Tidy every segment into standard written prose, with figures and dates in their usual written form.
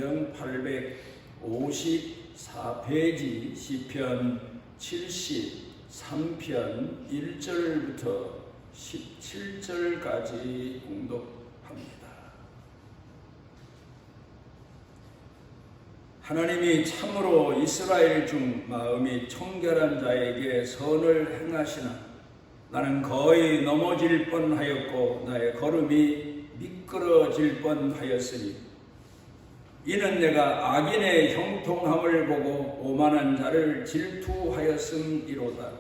성경 854페이지 시편 73편 1절부터 17절까지 공독합니다. 하나님이 참으로 이스라엘 중 마음이 청결한 자에게 선을 행하시나 나는 거의 넘어질 뻔하였고 나의 걸음이 미끄러질 뻔하였으니 이는 내가 악인의 형통함을 보고 오만한 자를 질투하였음이로다.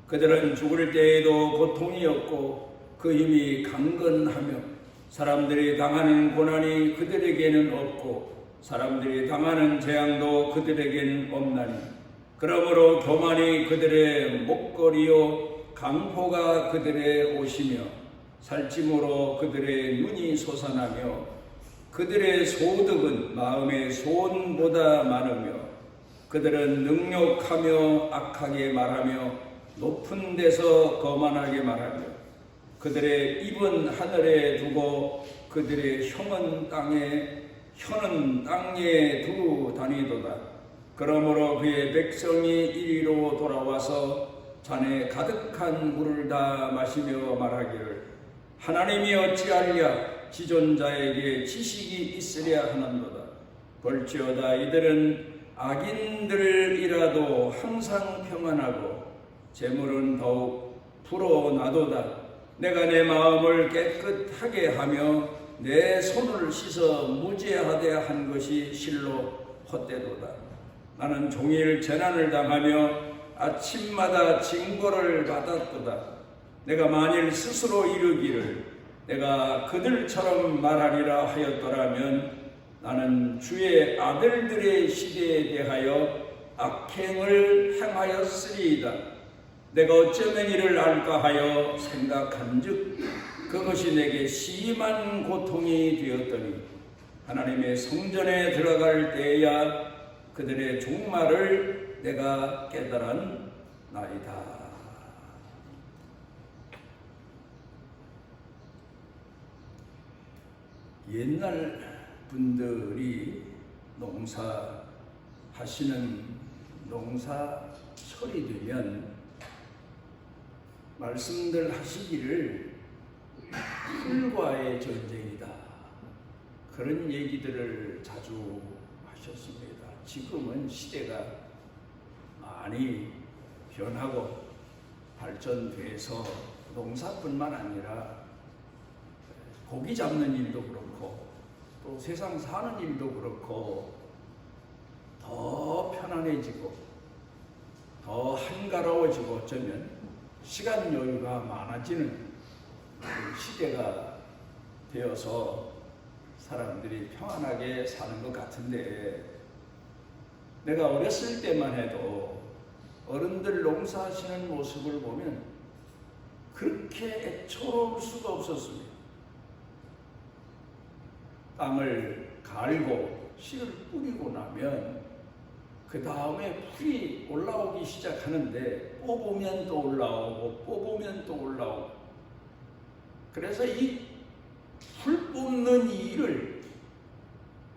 그들은 죽을 때에도 고통이 없고 그 힘이 강건하며 사람들이 당하는 고난이 그들에게는 없고 사람들이 당하는 재앙도 그들에게는 없나니 그러므로 교만이 그들의 목걸이요 강포가 그들의 옷이며 살찜으로 그들의 눈이 솟아나며 그들의 소득은 마음의 소원보다 많으며 그들은 능욕하며 악하게 말하며 높은 데서 거만하게 말하며 그들의 입은 하늘에 두고 그들의 혀는 땅에 두고 다니도다. 그러므로 그의 백성이 이리로 돌아와서 잔에 가득한 물을 다 마시며 말하기를 하나님이 어찌하랴 지존자에게 지식이 있으랴 하는도다. 볼지어다 이들은 악인들이라도 항상 평안하고 재물은 더욱 불어나도다. 내가 내 마음을 깨끗하게 하며 내 손을 씻어 무죄하되 한 것이 실로 헛되도다. 나는 종일 재난을 당하며 아침마다 징벌을 받았도다. 내가 만일 스스로 이르기를 내가 그들처럼 말하리라 하였더라면 나는 주의 아들들의 시대에 대하여 악행을 행하였으리이다. 내가 어쩌면 이를 알까 하여 생각한즉 그것이 내게 심한 고통이 되었더니 하나님의 성전에 들어갈 때야 그들의 종말을 내가 깨달았나이다. 옛날 분들이 농사하시는 농사철이 되면 말씀들 하시기를 풀과의 전쟁이다. 그런 얘기들을 자주 하셨습니다. 지금은 시대가 많이 변하고 발전돼서 농사뿐만 아니라 고기 잡는 일도 그렇고 또 세상 사는 일도 그렇고 더 편안해지고 더 한가로워지고 어쩌면 시간 여유가 많아지는 시대가 되어서 사람들이 평안하게 사는 것 같은데 내가 어렸을 때만 해도 어른들 농사하시는 모습을 보면 그렇게 애처로울 수가 없었습니다. 땅을 갈고 씨를 뿌리고 나면 그 다음에 풀이 올라오기 시작하는데 뽑으면 또 올라오고 뽑으면 또 올라오고 그래서 이 풀 뽑는 일을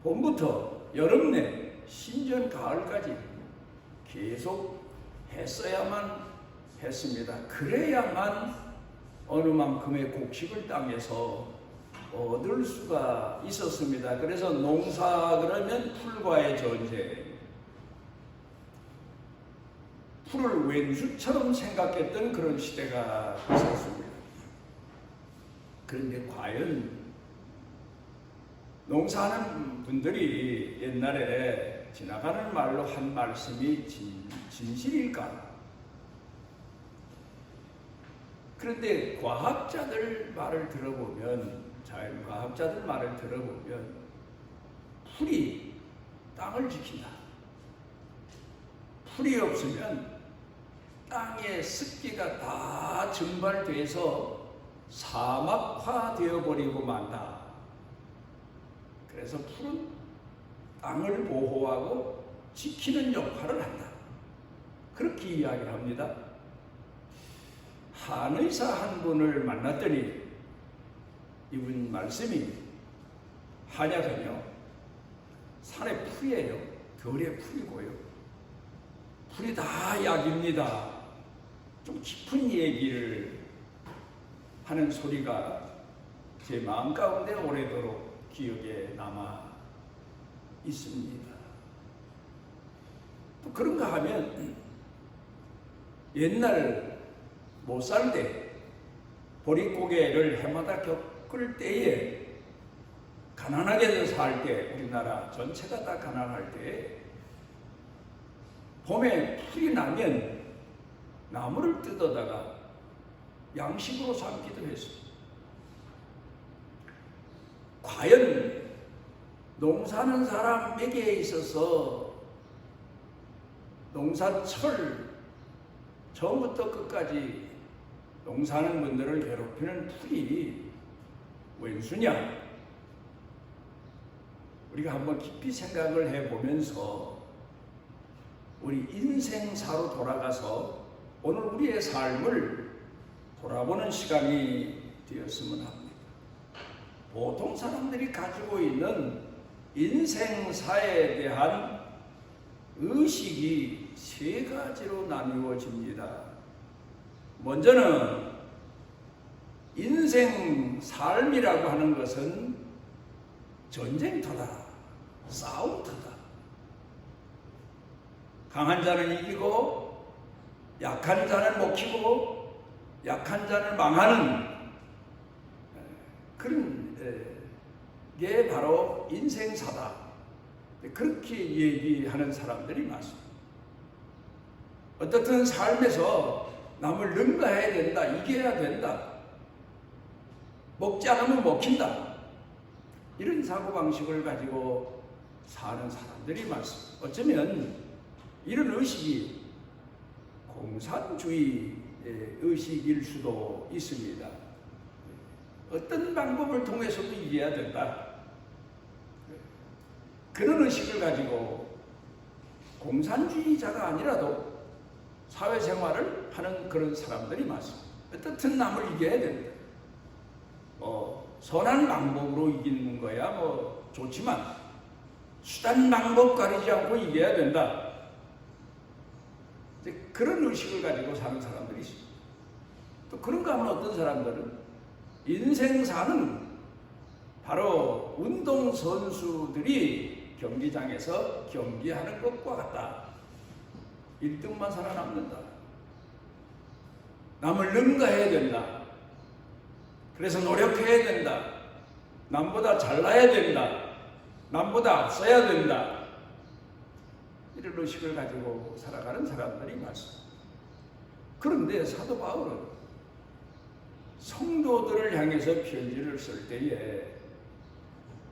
봄부터 여름 내 심지어 가을까지 계속 했어야만 했습니다. 그래야만 어느 만큼의 곡식을 땅에서 얻을 수가 있었습니다. 그래서 농사 그러면 풀과의 전쟁. 풀을 왼수처럼 생각했던 그런 시대가 있었습니다. 그런데 과연 농사하는 분들이 옛날에 지나가는 말로 한 말씀이 진실일까? 그런데 과학자들 말을 들어보면 자연과학자들 말을 들어보면 풀이 땅을 지킨다. 풀이 없으면 땅의 습기가 다 증발돼서 사막화 되어버리고 만다. 그래서 풀은 땅을 보호하고 지키는 역할을 한다. 그렇게 이야기를 합니다. 한의사 한 분을 만났더니 이분 말씀이 한약은요 산의 풀이에요. 겨울의 풀이고요. 풀이 다 약입니다. 좀 깊은 얘기를 하는 소리가 제 마음 가운데 오래도록 기억에 남아 있습니다. 또 그런가 하면 옛날 못 살 때 보릿고개를 해마다 겪을 때에 가난하게 살 때, 우리나라 전체가 다 가난할 때 봄에 풀이 나면 나무를 뜯어다가 양식으로 삼기도 했습니다. 과연 농사하는 사람에게 있어서 농사철 처음부터 끝까지 농사하는 분들을 괴롭히는 풀이 웬수냐? 우리가 한번 깊이 생각을 해보면서 우리 인생사로 돌아가서 오늘 우리의 삶을 돌아보는 시간이 되었으면 합니다. 보통 사람들이 가지고 있는 인생사에 대한 의식이 세 가지로 나누어집니다. 먼저는 인생 삶이라고 하는 것은 전쟁터다, 싸움터다. 강한 자는 이기고 약한 자는 먹히고 약한 자는 망하는 그런 게 바로 인생사다. 그렇게 얘기하는 사람들이 많습니다. 어떻든 삶에서 남을 능가해야 된다, 이겨야 된다, 먹지 않으면 먹힌다, 이런 사고방식을 가지고 사는 사람들이 많습니다. 어쩌면 이런 의식이 공산주의 의식일 수도 있습니다. 어떤 방법을 통해서도 이겨야 된다, 그런 의식을 가지고 공산주의자가 아니라도 사회생활을 하는 그런 사람들이 많습니다. 어떻든 남을 이겨야 된다. 선한 방법으로 이기는 거야 좋지만 수단 방법 가리지 않고 이겨야 된다. 그런 의식을 가지고 사는 사람들이 있습니다. 또 그런가 하면 어떤 사람들은 인생사는 바로 운동선수들이 경기장에서 경기하는 것과 같다. 1등만 살아남는다. 남을 능가해야 된다. 그래서 노력해야 된다. 남보다 잘나야 된다. 남보다 앞서야 된다. 이런 의식을 가지고 살아가는 사람들이 많습니다. 그런데 사도 바울은 성도들을 향해서 편지를 쓸 때에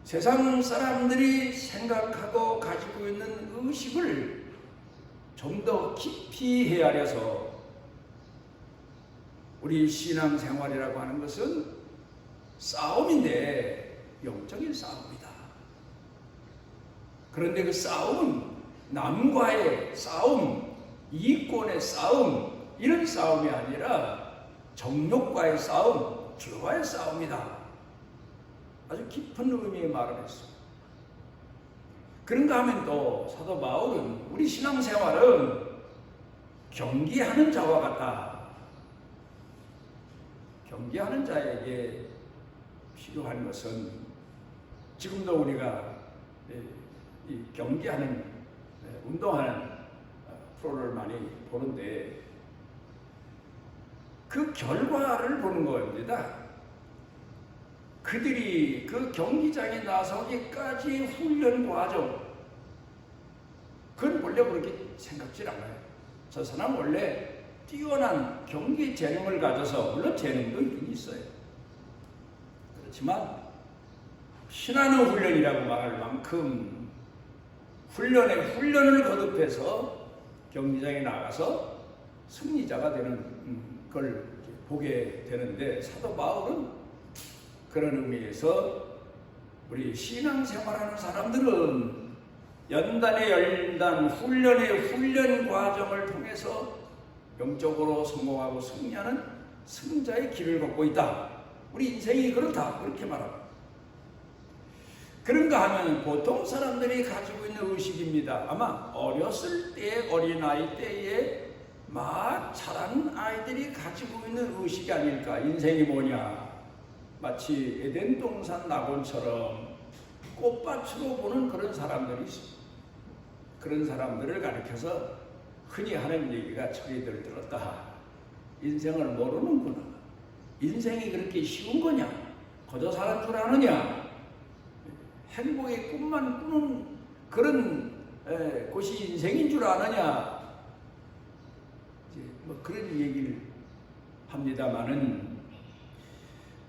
세상 사람들이 생각하고 가지고 있는 의식을 좀 더 깊이 헤아려서 우리 신앙생활이라고 하는 것은 싸움인데 영적인 싸움이다. 그런데 그 싸움은 남과의 싸움, 이익권의 싸움, 이런 싸움이 아니라 정욕과의 싸움, 죄와의 싸움이다. 아주 깊은 의미의 말을 했어요. 그런가 하면 또 사도 바울은 우리 신앙생활은 경기하는 자와 같다. 경기하는 자에게 필요한 것은 지금도 우리가 이 경기하는 운동하는 프로를 많이 보는데 그 결과를 보는 겁니다. 그들이 그 경기장에 나서기까지 훈련 과정, 그건 원래 그렇게 생각지 않아요. 저 사람 원래 뛰어난 경기 재능을 가져서, 물론 재능도 있긴 있어요. 그렇지만 신하는 훈련이라고 말할 만큼 훈련에 훈련을 거듭해서 경기장에 나가서 승리자가 되는 걸 보게 되는데, 사도 바울은 그런 의미에서 우리 신앙생활하는 사람들은 연단의 연단, 훈련의 훈련 과정을 통해서 영적으로 성공하고 승리하는 승자의 길을 걷고 있다. 우리 인생이 그렇다. 그렇게 말합니다. 그런가 하면 보통 사람들이 가지고 있는 의식입니다. 아마 어렸을 때, 어린아이 때에 막 자란 아이들이 가지고 있는 의식이 아닐까. 인생이 뭐냐. 마치 에덴 동산 낙원처럼 꽃밭으로 보는 그런 사람들이 있습니다. 그런 사람들을 가리켜서 흔히 하는 얘기가 저희들 들었다. 인생을 모르는구나. 인생이 그렇게 쉬운 거냐? 거저 사는 줄 아느냐? 행복의 꿈만 꾸는 그런 곳이 인생인 줄 아느냐? 뭐 그런 얘기를 합니다만은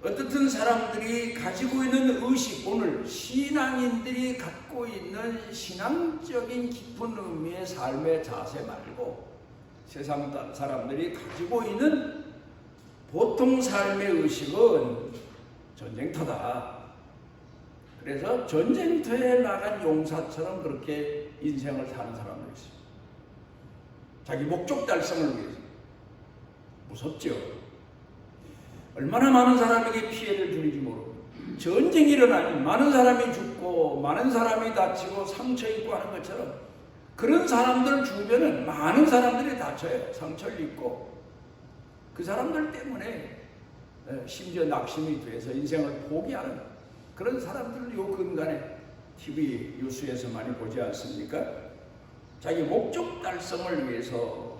어떻든 사람들이 가지고 있는 의식, 오늘 신앙인들이 갖고 있는 신앙적인 깊은 의미의 삶의 자세 말고 세상 사람들이 가지고 있는 보통 삶의 의식은 전쟁터다. 그래서 전쟁터에 나간 용사처럼 그렇게 인생을 사는 사람들이 있어요. 자기 목적 달성을 위해서. 무섭죠. 얼마나 많은 사람에게 피해를 주는지 모르고 전쟁이 일어나면 많은 사람이 죽고 많은 사람이 다치고 상처 입고 하는 것처럼 그런 사람들 주변은 많은 사람들이 다쳐요. 상처를 입고 그 사람들 때문에 심지어 낙심이 돼서 인생을 포기하는 그런 사람들을 요 근간에 TV 뉴스에서 많이 보지 않습니까? 자기 목적 달성을 위해서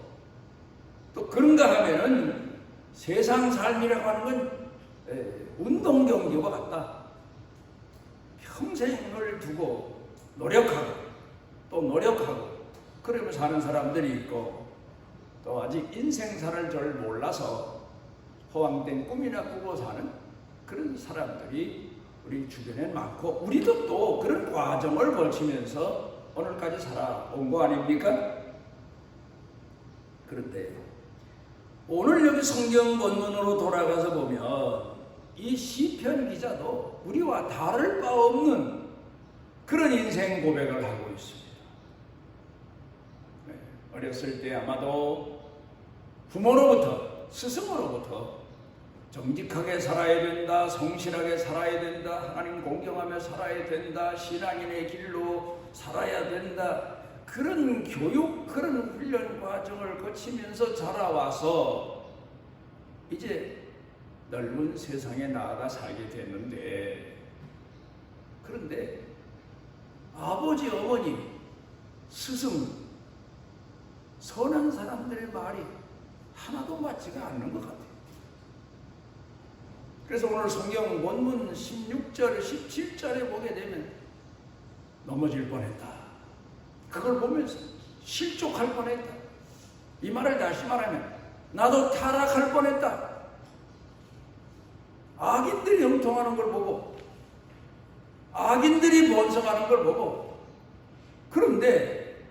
또 그런가 하면은 세상 삶이라고 하는 건 운동 경기와 같다. 평생을 두고 노력하고 또 노력하고 그러면서 사는 사람들이 있고 또 아직 인생사를 잘 몰라서 허황된 꿈이나 꾸고 사는 그런 사람들이 우리 주변에 많고 우리도 또 그런 과정을 거치면서 오늘까지 살아온 거 아닙니까? 그런데 오늘 여기 성경 본문으로 돌아가서 보면 이 시편 기자도 우리와 다를 바 없는 그런 인생 고백을 하고 있습니다. 어렸을 때 아마도 부모로부터 스승으로부터 정직하게 살아야 된다, 성실하게 살아야 된다, 하나님 공경하며 살아야 된다, 신앙인의 길로 살아야 된다, 그런 교육, 그런 훈련 과정을 거치면서 자라와서 이제 넓은 세상에 나아가 살게 됐는데, 그런데 아버지, 어머니, 스승, 선한 사람들의 말이 하나도 맞지가 않는 것 같아요. 그래서 오늘 성경 본문 16절, 17절에 보게 되면 넘어질 뻔했다. 그걸 보면서 실족할 뻔했다. 이 말을 다시 말하면 나도 타락할 뻔했다. 악인들이 형통하는 걸 보고 악인들이 번성하는 걸 보고 그런데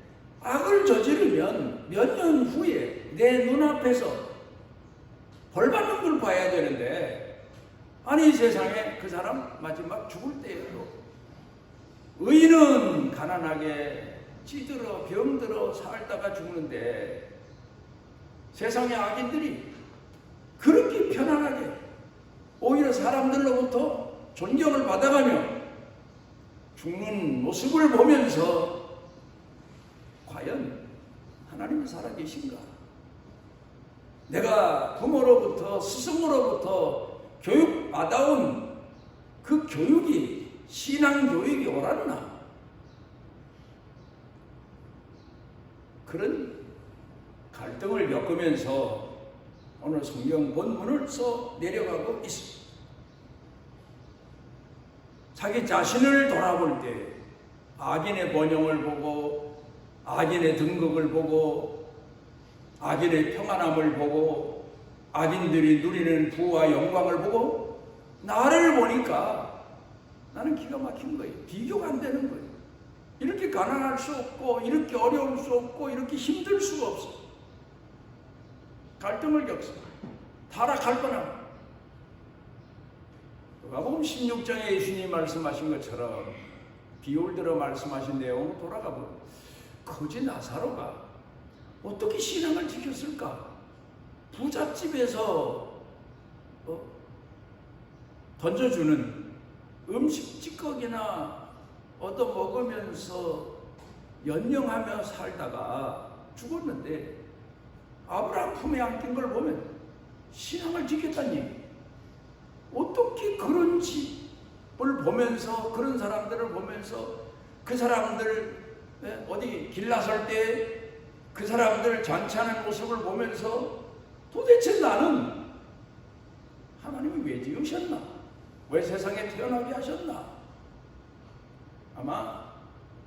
악을 저지르면 몇 년 후에 내 눈앞에서 벌받는 걸 봐야 되는데 아니 이 세상에 그 사람 마지막 죽을 때에도 의인은 가난하게 찌들어 병들어 살다가 죽는데 세상의 악인들이 그렇게 편안하게 오히려 사람들로부터 존경을 받아가며 죽는 모습을 보면서 과연 하나님이 살아계신가? 내가 부모로부터 스승으로부터 교육받아온 그 교육이 신앙교육이 옳았나? 그런 갈등을 겪으면서 오늘 성경 본문을 써 내려가고 있습니다. 자기 자신을 돌아볼 때 악인의 번영을 보고 악인의 등극을 보고 악인의 평안함을 보고 악인들이 누리는 부와 영광을 보고 나를 보니까 나는 기가 막힌 거예요. 비교가 안 되는 거예요. 이렇게 가난할 수 없고 이렇게 어려울 수 없고 이렇게 힘들 수가 없어. 갈등을 겪어. 타락할 뻔함. 마가복음 16장에 예수님이 말씀하신 것처럼 비올 들어 말씀하신 내용으로 돌아가 보면 거지 나사로가 어떻게 신앙을 지켰을까? 부잣집에서 던져주는 음식 찌꺼기나 얻어먹으면서 연명하며 살다가 죽었는데 아브라함 품에 안긴 걸 보면 신앙을 지켰다는 얘기. 어떻게 그런 집을 보면서, 그런 사람들을 보면서, 그 사람들 어디 길 나설 때 그 사람들 잔치하는 모습을 보면서 도대체 나는 하나님이 왜 지으셨나? 왜 세상에 태어나게 하셨나? 아마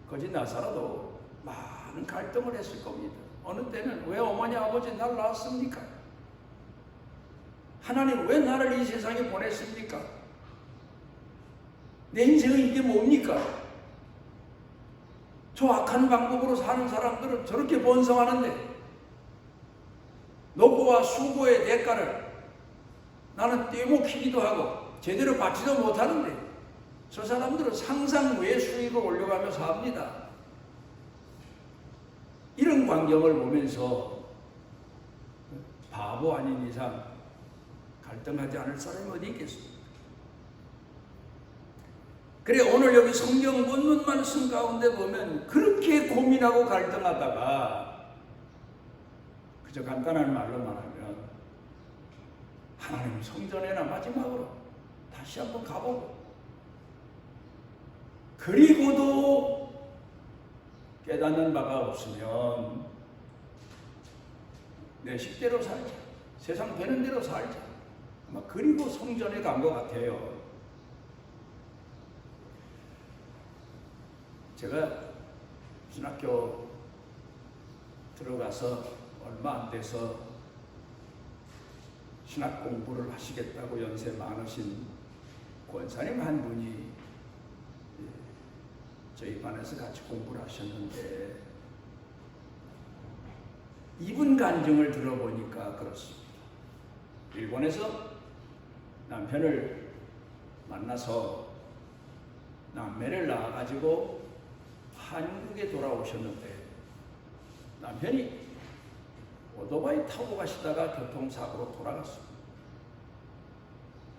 거짓 나사로도 많은 갈등을 했을 겁니다. 어느 때는 왜 어머니 아버지 날 낳았습니까? 하나님 왜 나를 이 세상에 보냈습니까? 내 인생은 이게 뭡니까? 저 악한 방법으로 사는 사람들은 저렇게 번성하는데 노고와 수고의 대가를 나는 떼먹히기도 하고 제대로 받지도 못하는데 저 사람들은 상상 외 수익을 올려가며 삽니다. 이런 광경을 보면서 바보 아닌 이상 갈등하지 않을 사람이 어디 있겠습니까? 그래, 오늘 여기 성경 본문 말씀 가운데 보면 그렇게 고민하고 갈등하다가 그저 간단한 말로만 하면 하나님 성전에나 마지막으로 다시 한번 가보고, 그리고도 깨닫는 바가 없으면 내 식대로 살자, 세상 되는 대로 살자, 아마 그리고 성전에 간 것 같아요. 제가 신학교 들어가서 얼마 안 돼서 신학 공부를 하시겠다고 연세 많으신 권사님 한 분이 저희 반에서 같이 공부를 하셨는데, 이분 간증을 들어보니까 그렇습니다. 일본에서 남편을 만나서 남매를 낳아가지고 한국에 돌아오셨는데 남편이 오토바이 타고 가시다가 교통사고로 돌아갔습니다.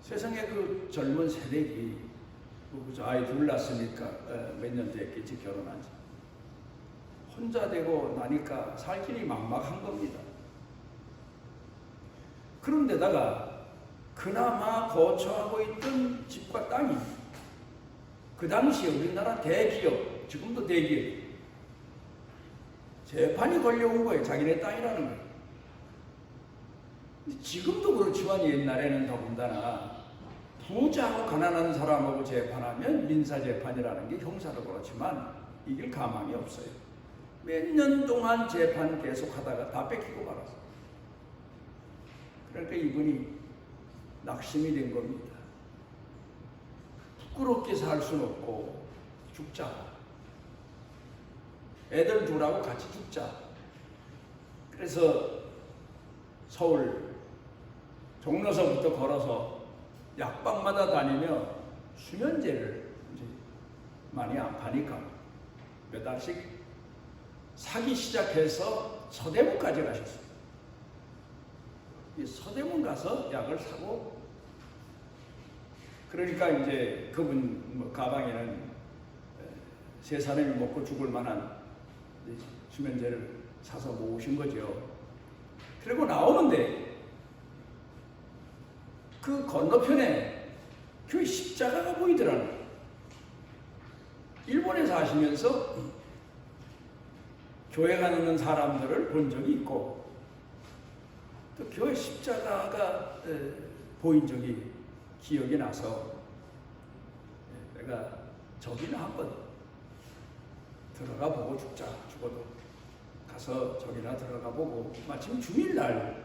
세상에 그 젊은 세대기, 아이 둘 낳았으니까 몇 년 됐겠지, 결혼한 지. 혼자 되고 나니까 살 길이 막막한 겁니다. 그런데다가 그나마 거처하고 있던 집과 땅이 그 당시에 우리나라 대기업, 지금도 대기업, 재판이 걸려온 거예요. 자기네 땅이라는 거예요. 지금도 그렇지만 옛날에는 더군다나 부자하고 가난한 사람하고 재판하면 민사재판이라는 게 형사도 그렇지만 이길 가망이 없어요. 몇 년 동안 재판 계속하다가 다 뺏기고 말았어요. 그러니까 이분이 낙심이 된 겁니다. 부끄럽게 살 수는 없고 죽자. 애들 둘하고 같이 죽자. 그래서 서울 종로서부터 걸어서 약방마다 다니며 수면제를 이제 많이 안 파니까 몇 달씩 사기 시작해서 서대문까지 가셨어요. 이 서대문 가서 약을 사고, 그러니까 이제 그분 가방에는 세 사람이 먹고 죽을 만한 수면제를 사서 모으신 거죠. 그리고 나오는데 그 건너편에 교회 십자가가 보이더라고요. 일본에 사시면서 교회 가는 사람들을 본 적이 있고 또 교회 십자가가 보인 적이 기억이 나서 내가 저기는 한번 들어가 보고 죽자. 죽어도 가서 저기나 들어가 보고, 마침 주일날이었어요.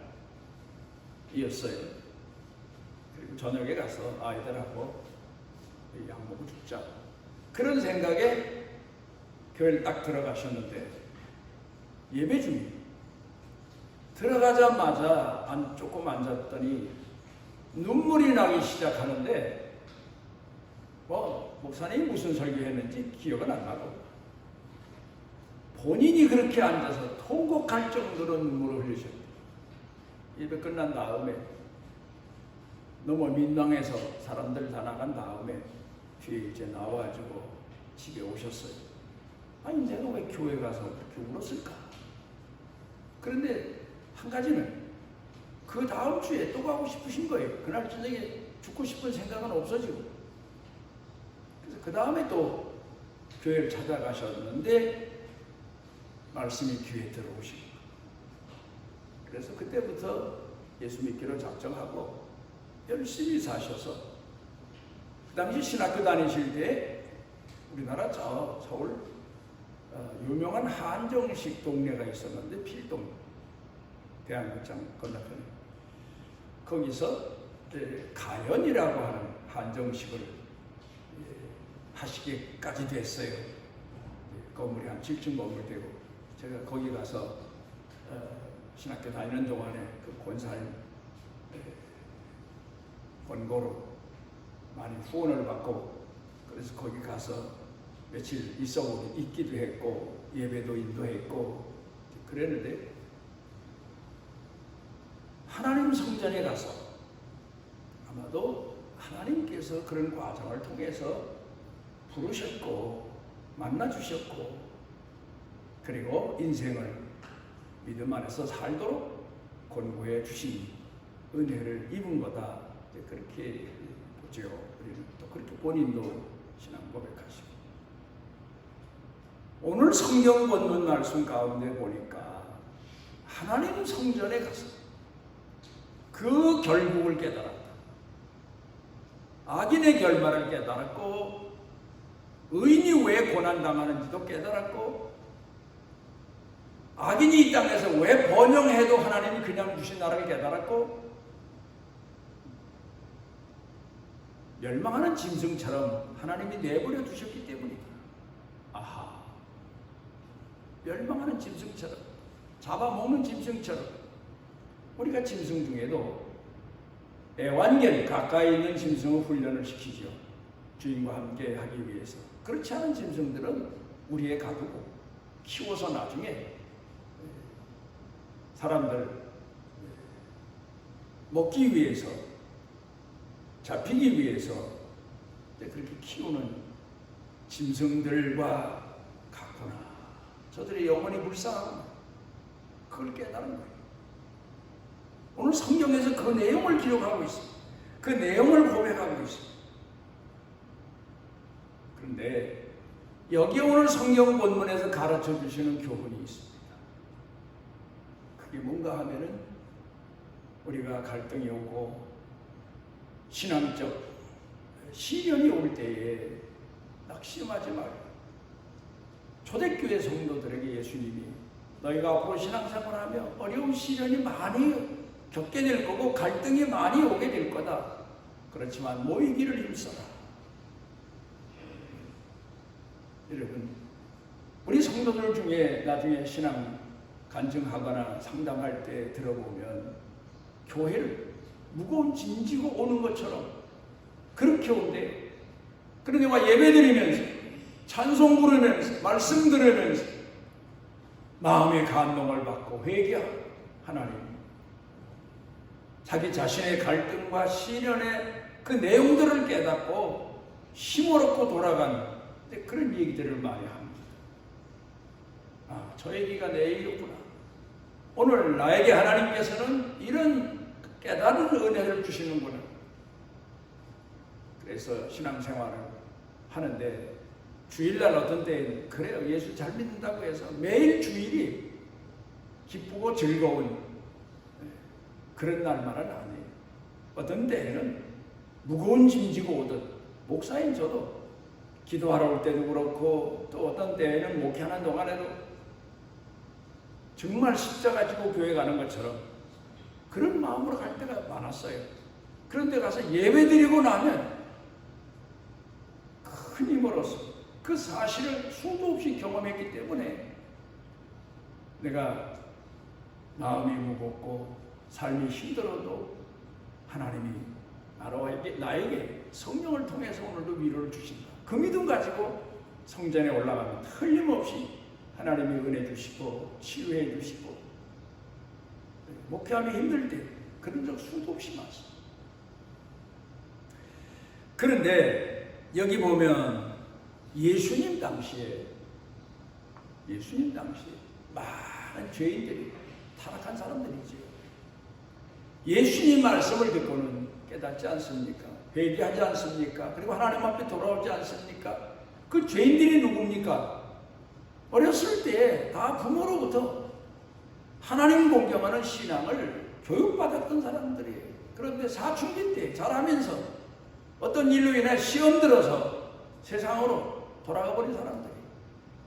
그리고 저녁에 가서 아이들하고 약 먹고 죽자. 그런 생각에 교회를 딱 들어가셨는데 예배 중에 들어가자마자 조금 앉았더니 눈물이 나기 시작하는데 목사님이 무슨 설교했는지 기억은 안 나고 본인이 그렇게 앉아서 통곡할 정도로 눈물을 흘리셨대요. 예배 끝난 다음에 너무 민망해서 사람들 다 나간 다음에 뒤에 이제 나와가지고 집에 오셨어요. 아니 내가 왜 교회 가서 그렇게 울었을까? 그런데 한 가지는 그 다음 주에 또 가고 싶으신 거예요. 그날 저녁에 죽고 싶은 생각은 없어지고. 그래서 그 다음에 또 교회를 찾아가셨는데 말씀이 귀에 들어오신 거예요. 그래서 그때부터 예수 믿기로 작정하고 열심히 사셔서 그 당시 신학교 다니실 때 우리나라 저 서울 유명한 한정식 동네가 있었는데 필동 대한극장 건너편에 거기서 가연이라고 하는 한정식을 하시기까지 됐어요. 건물이 한 7층 건물 되고 제가 거기 가서 신학교 다니는 동안에 그 권사님 권고로 많이 후원을 받고 그래서 거기 가서 며칠 있기도 했고 예배도 인도했고 그랬는데 하나님 성전에 가서 아마도 하나님께서 그런 과정을 통해서 부르셨고 만나주셨고 그리고 인생을 믿음 안에서 살도록 권고해 주신 은혜를 입은 거다. 그렇게 보죠. 우리는 또 그렇게 본인도 신앙 고백하시고 오늘 성경 본문 말씀 가운데 보니까 하나님 성전에 가서 그 결국을 깨달았다. 악인의 결말을 깨달았고 의인이 왜 고난당하는지도 깨달았고 악인이 이 땅에서 왜 번영해도 하나님이 그냥 주신 나라를 깨달았고 멸망하는 짐승처럼 하나님이 내버려 두셨기 때문이다. 아하, 멸망하는 짐승처럼 잡아먹는 짐승처럼 우리가 짐승 중에도 애완견 가까이 있는 짐승을 훈련을 시키죠. 주인과 함께 하기 위해서. 그렇지 않은 짐승들은 우리에 가두고 키워서 나중에 사람들 먹기 위해서 잡히기 위해서 그렇게 키우는 짐승들과 같구나. 저들의 영혼이 불쌍하구나. 그걸 깨달은 거예요. 오늘 성경에서 그 내용을 기록하고 있습니다. 그 내용을 고백하고 있습니다. 그런데 여기 오늘 성경 본문에서 가르쳐 주시는 교훈이 있습니다. 그게 뭔가 하면은 우리가 갈등이 오고 신앙적 시련이 올 때에 낙심하지 말고 초대교회 성도들에게 예수님이 너희가 앞으로 신앙생활하며 어려운 시련이 많이 겪게 될 거고 갈등이 많이 오게 될 거다. 그렇지만 모이기를 힘써라. 여러분, 우리 성도들 중에 나중에 신앙 간증하거나 상담할 때 들어보면 교회를 무거운 짐 지고 오는 것처럼 그렇게 온대요. 그런데 와 예배 드리면서 찬송 부르면서 말씀 들으면서 마음의 감동을 받고 회개하고 하나님 자기 자신의 갈등과 시련의 그 내용들을 깨닫고 힘을 얻고 돌아간 그런 얘기들을 많이 합니다. 아, 저 얘기가 내 얘기였구나. 오늘 나에게 하나님께서는 이런 깨달은 은혜를 주시는구나. 그래서 신앙생활을 하는데 주일날 어떤 때에는 그래요. 예수 잘 믿는다고 해서 매일 주일이 기쁘고 즐거운 그런 날만은 아니에요. 어떤 때에는 무거운 짐 지고 오듯 목사인 저도 기도하러 올 때도 그렇고 또 어떤 때에는 목회하는 동안에도 정말 십자가 지고 교회 가는 것처럼 그런 마음으로 갈 때가 많았어요. 그런데 가서 예배 드리고 나면 큰 힘을 얻어 그 사실을 수도 없이 경험했기 때문에 내가 마음이 무겁고 삶이 힘들어도 하나님이 나에게 성령을 통해서 오늘도 위로를 주신다. 그 믿음 가지고 성전에 올라가면 틀림없이 하나님이 은혜 주시고 치유해 주시고 목회하기 힘들 때 그런 적 수도 없이 많습니다. 그런데 여기 보면 예수님 당시에 많은 죄인들이 타락한 사람들이지요. 예수님 말씀을 듣고는 깨닫지 않습니까? 회개하지 않습니까? 그리고 하나님 앞에 돌아오지 않습니까? 그 죄인들이 누굽니까? 어렸을 때 다 부모로부터 하나님 공경하는 신앙을 교육받았던 사람들이에요. 그런데 사춘기 때 자라면서 어떤 일로 인해 시험 들어서 세상으로 돌아가 버린 사람들이,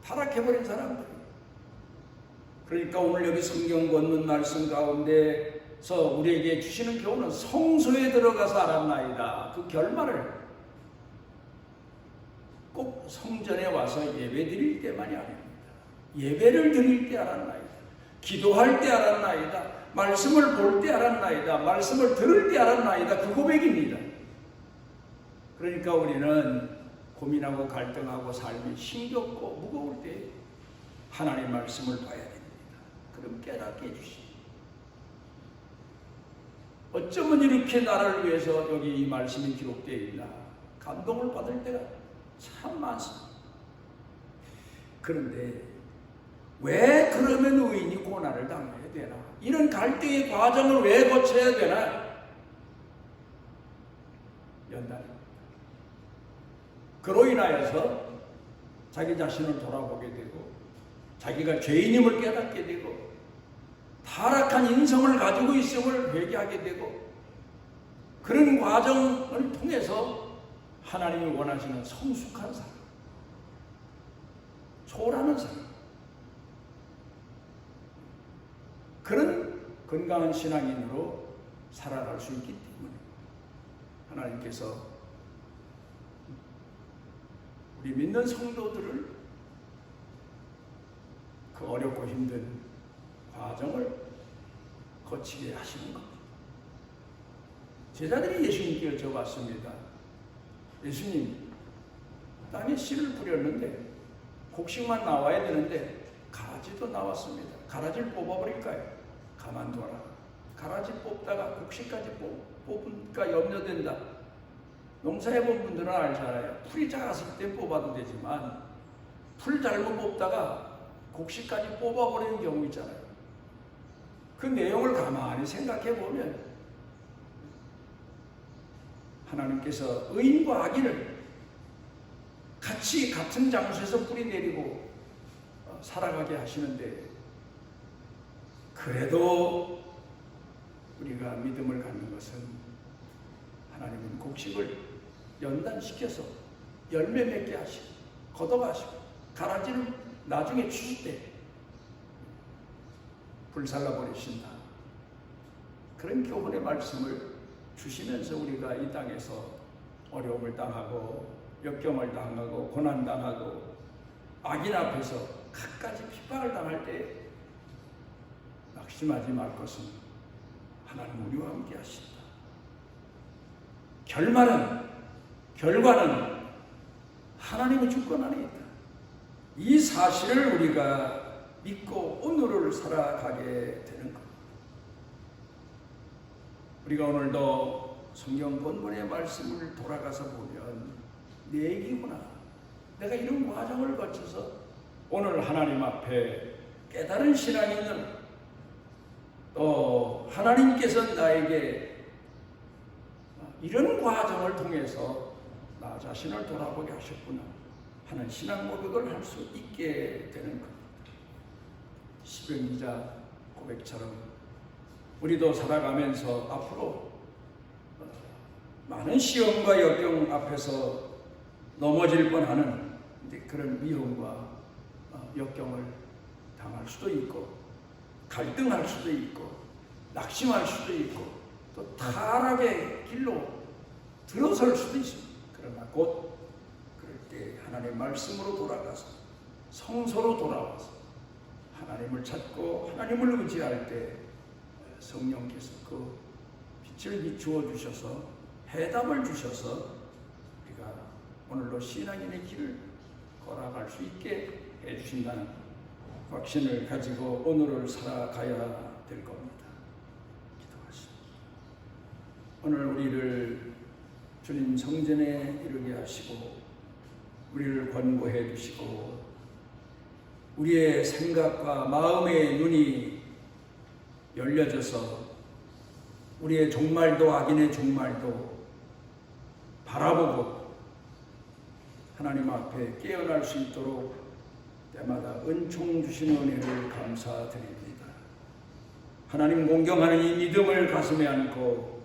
타락해버린 사람들이. 그러니까 오늘 여기 성경 본문 말씀 가운데서 우리에게 주시는 교훈은 성소에 들어가서 알았나이다. 그 결말을 꼭 성전에 와서 예배 드릴 때만이 아닙니다. 예배를 드릴 때 알았나이다. 기도할 때 알았나이다. 말씀을 볼 때 알았나이다. 말씀을 들을 때 알았나이다. 그 고백입니다. 그러니까 우리는 고민하고 갈등하고 삶이 힘겹고 무거울 때 하나님의 말씀을 봐야 됩니다. 그럼 깨닫게 해주십니다. 어쩌면 이렇게 나를 위해서 여기 이 말씀이 기록되어 있나 감동을 받을 때가 참 많습니다. 그런데 왜 그러면 의인이 고난을 당해야 되나? 이런 갈등의 과정을 왜 거쳐야 되나? 연단입니다. 그로 인하여서 자기 자신을 돌아보게 되고 자기가 죄인임을 깨닫게 되고 타락한 인성을 가지고 있음을 회개하게 되고 그런 과정을 통해서 하나님이 원하시는 성숙한 사람, 초라한 사람, 그런 건강한 신앙인으로 살아갈 수 있기 때문에 하나님께서 우리 믿는 성도들을 그 어렵고 힘든 과정을 거치게 하시는 겁니다. 제자들이 예수님께 여쭤봤습니다. 예수님, 땅에 씨를 뿌렸는데 곡식만 나와야 되는데 가라지도 나왔습니다. 가라지를 뽑아버릴까요? 가만둬라. 가라지 뽑다가 곡식까지 뽑으니까 염려된다. 농사해본 분들은 알잖아요. 풀이 작았을 때 뽑아도 되지만 풀 잘못 뽑다가 곡식까지 뽑아버리는 경우 있잖아요. 그 내용을 가만히 생각해 보면 하나님께서 의인과 악인을 같이 같은 장소에서 뿌리 내리고 살아가게 하시는데 그래도 우리가 믿음을 갖는 것은 하나님은 곡식을 연단시켜서 열매 맺게 하시고 걷어가시고 가라지는 나중에 추수 때 불살라 버리신다. 그런 교훈의 말씀을 주시면서 우리가 이 땅에서 어려움을 당하고 역경을 당하고 고난 당하고 악인 앞에서 갖가지 핍박을 당할 때 낙심하지 말 것은 하나님 우리와 함께 하신다. 결과는 하나님의 주권 안에 있다. 이 사실을 우리가 믿고 오늘을 살아가게 되는 것. 우리가 오늘도 성경 본문의 말씀을 돌아가서 보면 내 얘기구나. 내가 이런 과정을 거쳐서 오늘 하나님 앞에 깨달은 신앙인은 또 하나님께서 나에게 이런 과정을 통해서 나 자신을 돌아보게 하셨구나 하는 신앙 고백을 할 수 있게 되는 겁니다. 시편 기자 고백처럼 우리도 살아가면서 앞으로 많은 시험과 역경 앞에서 넘어질 뻔하는 그런 위험과 역경을 당할 수도 있고 갈등할 수도 있고 낙심할 수도 있고 또 타락의 길로 들어설 수도 있습니다. 그러나 곧 그럴 때 하나님의 말씀으로 돌아가서 성소로 돌아와서 하나님을 찾고 하나님을 의지할 때 성령께서 그 빛을 비추어 주셔서 해답을 주셔서 우리가 오늘도 신앙인의 길을 걸어갈 수 있게 해주신다는 확신을 가지고 오늘을 살아가야 될 겁니다. 기도하십시오. 오늘 우리를 주님 성전에 이르게 하시고 우리를 권고해 주시고 우리의 생각과 마음의 눈이 열려져서 우리의 종말도 악인의 종말도 바라보고 하나님 앞에 깨어날 수 있도록 때마다 은총 주시는 은혜를 감사드립니다. 하나님 공경하는 이 믿음을 가슴에 안고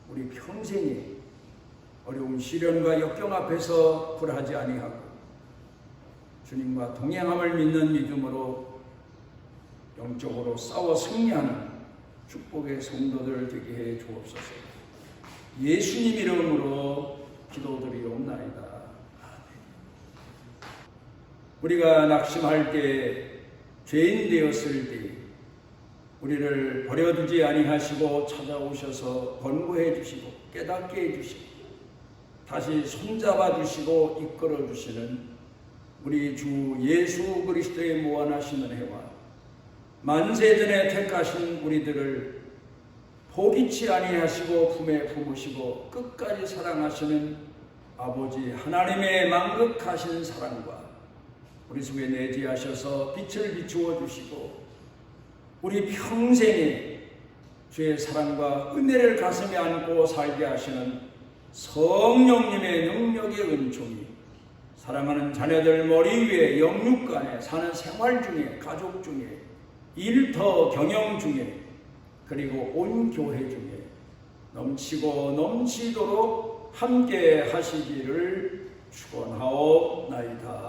우리 평생에 어려운 시련과 역경 앞에서 굴하지 아니하고 주님과 동행함을 믿는 믿음으로 영적으로 싸워 승리하는 축복의 성도들 되게 해 주옵소서. 예수님 이름으로 기도드리옵나이다. 우리가 낙심할 때, 죄인 되었을 때 우리를 버려두지 아니하시고 찾아오셔서 권고해 주시고 깨닫게 해 주시고 다시 손잡아 주시고 이끌어 주시는 우리 주 예수 그리스도의 무한하신 은혜와 만세전에 택하신 우리들을 포기치 아니하시고 품에 품으시고 끝까지 사랑하시는 아버지 하나님의 만극하신 사랑과 우리 속에 내재하셔서 빛을 비추어 주시고 우리 평생에 주의 사랑과 은혜를 가슴에 안고 살게 하시는 성령님의 능력의 은총이 사랑하는 자녀들 머리 위에 영육간에 사는 생활 중에 가족 중에 일터 경영 중에 그리고 온 교회 중에 넘치고 넘치도록 함께 하시기를 축원하옵나이다.